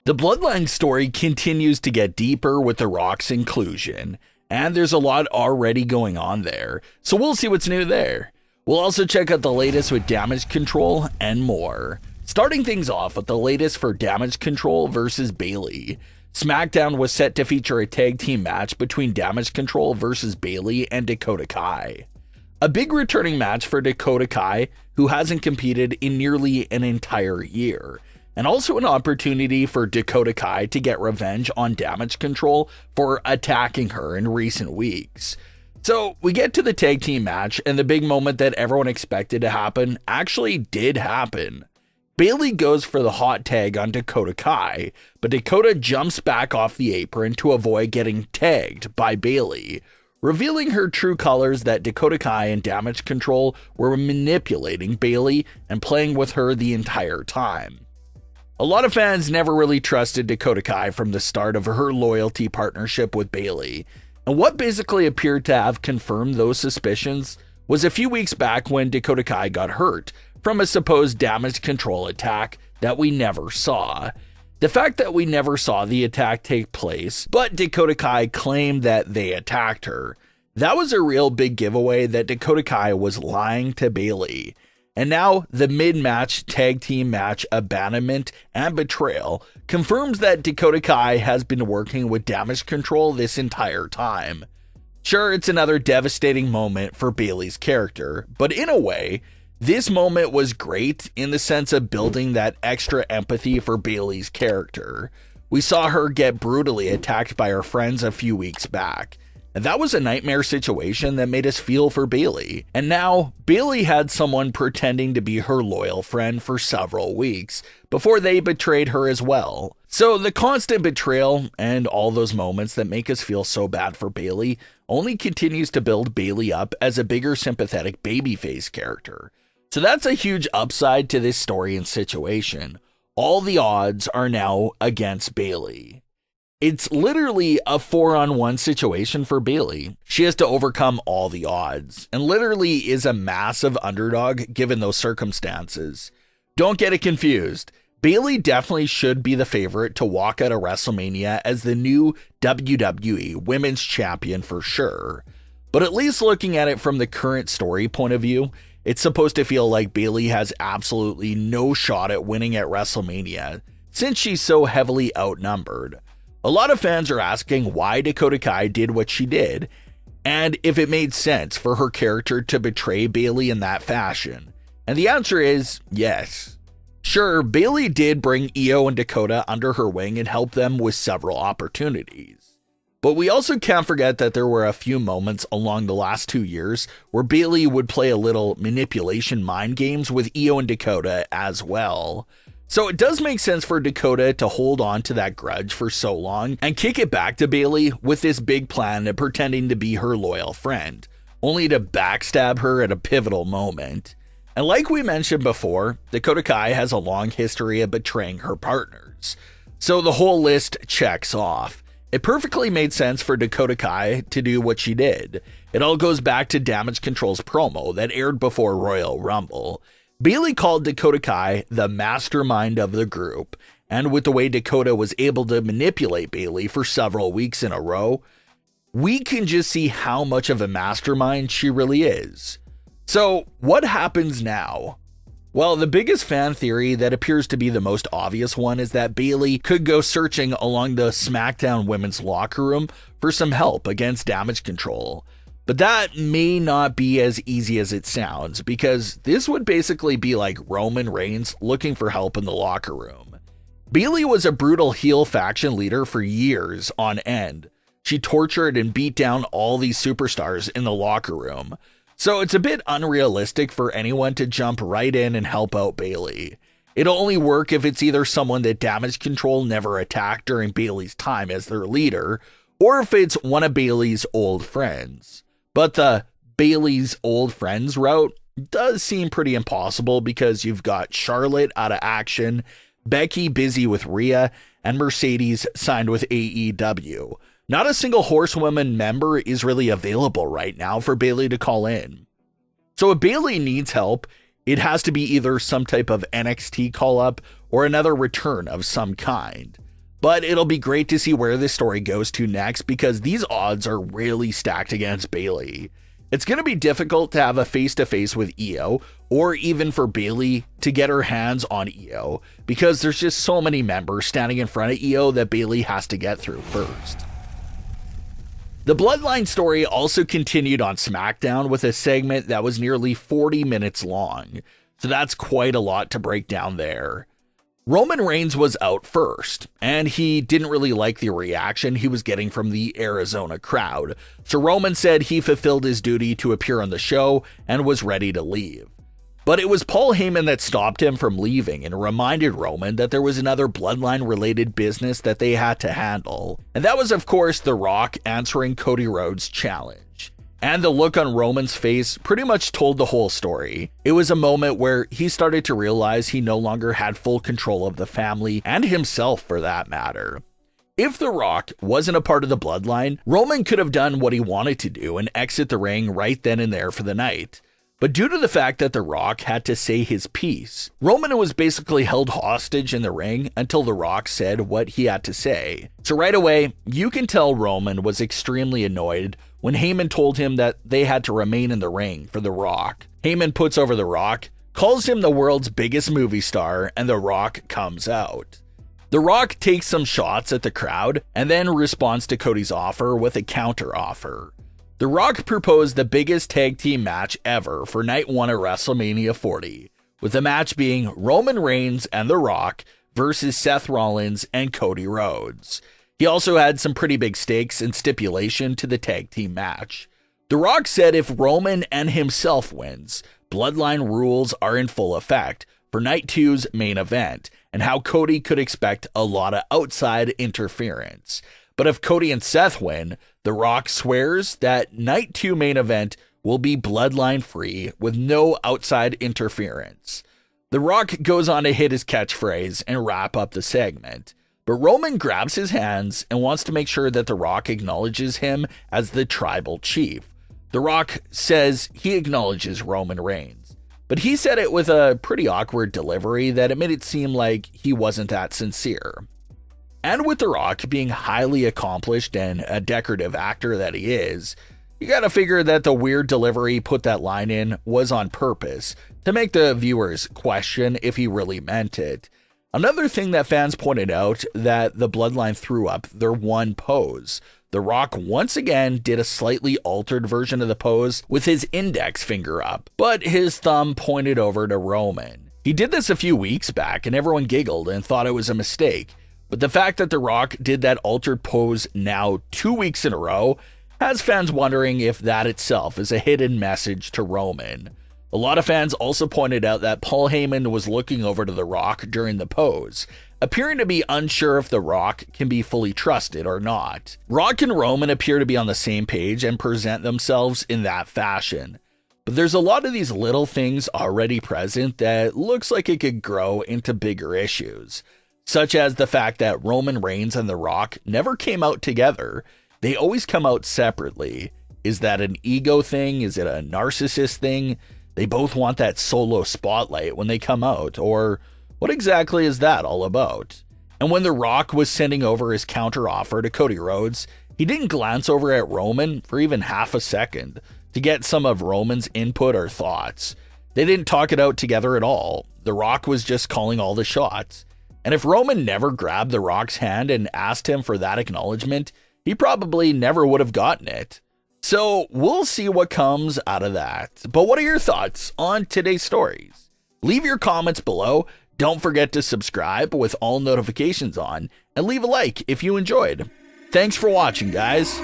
The Bloodline story continues to get deeper with The Rock's inclusion, and there's a lot already going on there, so we'll see what's new there. We'll also check out the latest with Damage Control and more. Starting things off with the latest for Damage Control versus Bayley. Smackdown was set to feature a tag team match between Damage Control versus Bayley and Dakota Kai. A big returning match for Dakota Kai, who hasn't competed in nearly an entire year. And also an opportunity for Dakota Kai to get revenge on Damage Control for attacking her in recent weeks. So we get to the tag team match, and the big moment that everyone expected to happen actually did happen. Bayley goes for the hot tag on Dakota Kai, but Dakota jumps back off the apron to avoid getting tagged by Bayley, revealing her true colors that Dakota Kai and Damage Control were manipulating Bayley and playing with her the entire time. A lot of fans never really trusted Dakota Kai from the start of her loyalty partnership with Bayley, and what basically appeared to have confirmed those suspicions was a few weeks back when Dakota Kai got hurt from a supposed Damage Control attack that we never saw. The fact that we never saw the attack take place, but Dakota Kai claimed that they attacked her, that was a real big giveaway that Dakota Kai was lying to Bayley. And now, the mid-match tag team match abandonment and betrayal confirms that Dakota Kai has been working with Damage Control this entire time. Sure, it's another devastating moment for Bayley's character, but in a way, this moment was great in the sense of building that extra empathy for Bayley's character. We saw her get brutally attacked by her friends a few weeks back. And that was a nightmare situation that made us feel for Bayley. And now, Bayley had someone pretending to be her loyal friend for several weeks before they betrayed her as well. So the constant betrayal and all those moments that make us feel so bad for Bayley only continues to build Bayley up as a bigger sympathetic babyface character. So that's a huge upside to this story and situation. All the odds are now against Bayley. It's literally a 4-on-1 situation for Bayley. She has to overcome all the odds, and literally is a massive underdog given those circumstances. Don't get it confused. Bayley definitely should be the favorite to walk out of WrestleMania as the new WWE Women's Champion for sure. But at least looking at it from the current story point of view, it's supposed to feel like Bayley has absolutely no shot at winning at WrestleMania, since she's so heavily outnumbered. A lot of fans are asking why Dakota Kai did what she did, and if it made sense for her character to betray Bayley in that fashion. And the answer is yes. Sure, Bayley did bring Io and Dakota under her wing and help them with several opportunities. But we also can't forget that there were a few moments along the last 2 years where Bayley would play a little manipulation mind games with Io and Dakota as well. So it does make sense for Dakota to hold on to that grudge for so long and kick it back to Bayley with this big plan of pretending to be her loyal friend, only to backstab her at a pivotal moment. And like we mentioned before, Dakota Kai has a long history of betraying her partners. So the whole list checks off. It perfectly made sense for Dakota Kai to do what she did. It all goes back to Damage Control's promo that aired before Royal Rumble. Bayley called Dakota Kai the mastermind of the group, and with the way Dakota was able to manipulate Bayley for several weeks in a row, we can just see how much of a mastermind she really is. So what happens now? Well, the biggest fan theory that appears to be the most obvious one is that Bayley could go searching along the SmackDown women's locker room for some help against Damage Control. But that may not be as easy as it sounds, because this would basically be like Roman Reigns looking for help in the locker room. Bayley was a brutal heel faction leader for years on end. She tortured and beat down all these superstars in the locker room. So it's a bit unrealistic for anyone to jump right in and help out Bayley. It'll only work if it's either someone that Damage Control never attacked during Bayley's time as their leader, or if it's one of Bayley's old friends. But the Bayley's old friends route does seem pretty impossible because you've got Charlotte out of action, Becky busy with Rhea, and Mercedes signed with AEW. Not a single Horsewoman member is really available right now for Bayley to call in. So if Bayley needs help, it has to be either some type of NXT call-up or another return of some kind. But it'll be great to see where this story goes to next because these odds are really stacked against Bayley. It's going to be difficult to have a face-to-face with Io, or even for Bayley to get her hands on Io, because there's just so many members standing in front of Io that Bayley has to get through first. The Bloodline story also continued on SmackDown with a segment that was nearly 40 minutes long, so that's quite a lot to break down there. Roman Reigns was out first, and he didn't really like the reaction he was getting from the Arizona crowd, so Roman said he fulfilled his duty to appear on the show and was ready to leave. But it was Paul Heyman that stopped him from leaving and reminded Roman that there was another Bloodline-related business that they had to handle, and that was of course The Rock answering Cody Rhodes' challenge. And the look on Roman's face pretty much told the whole story. It was a moment where he started to realize he no longer had full control of the family, and himself for that matter. If The Rock wasn't a part of the Bloodline, Roman could have done what he wanted to do and exit the ring right then and there for the night. But due to the fact that The Rock had to say his piece, Roman was basically held hostage in the ring until The Rock said what he had to say. So right away, you can tell Roman was extremely annoyed when Heyman told him that they had to remain in the ring for The Rock. Heyman puts over The Rock, calls him the world's biggest movie star, and The Rock comes out. The Rock takes some shots at the crowd and then responds to Cody's offer with a counter offer. The Rock proposed the biggest tag team match ever for night 1 at WrestleMania 40, with the match being Roman Reigns and The Rock versus Seth Rollins and Cody Rhodes. He also had some pretty big stakes and stipulation to the tag team match. The Rock said if Roman and himself wins, Bloodline rules are in full effect for night 2's main event, and how Cody could expect a lot of outside interference. But if Cody and Seth win, The Rock swears that night 2 main event will be Bloodline free with no outside interference. The Rock goes on to hit his catchphrase and wrap up the segment. But Roman grabs his hands and wants to make sure that The Rock acknowledges him as the tribal chief. The Rock says he acknowledges Roman Reigns, but he said it with a pretty awkward delivery that it made it seem like he wasn't that sincere. And with The Rock being highly accomplished and a decorative actor that he is, you gotta figure that the weird delivery put that line in was on purpose to make the viewers question if he really meant it. Another thing that fans pointed out that the Bloodline threw up their one pose. The Rock once again did a slightly altered version of the pose with his index finger up, but his thumb pointed over to Roman. He did this a few weeks back and everyone giggled and thought it was a mistake. But the fact that The Rock did that altered pose now 2 weeks in a row has fans wondering if that itself is a hidden message to Roman. A lot of fans also pointed out that Paul Heyman was looking over to The Rock during the pose, appearing to be unsure if The Rock can be fully trusted or not. Rock and Roman appear to be on the same page and present themselves in that fashion. But there's a lot of these little things already present that looks like it could grow into bigger issues, such as the fact that Roman Reigns and The Rock never came out together. They always come out separately. Is that an ego thing? Is it a narcissist thing? They both want that solo spotlight when they come out, or what exactly is that all about? And when The Rock was sending over his counter offer to Cody Rhodes, he didn't glance over at Roman for even half a second to get some of Roman's input or thoughts. They didn't talk it out together at all. The Rock was just calling all the shots. And if Roman never grabbed The Rock's hand and asked him for that acknowledgement, he probably never would have gotten it. So we'll see what comes out of that. But what are your thoughts on today's stories? Leave your comments below. Don't forget to subscribe with all notifications on, and leave a like if you enjoyed. Thanks for watching, guys.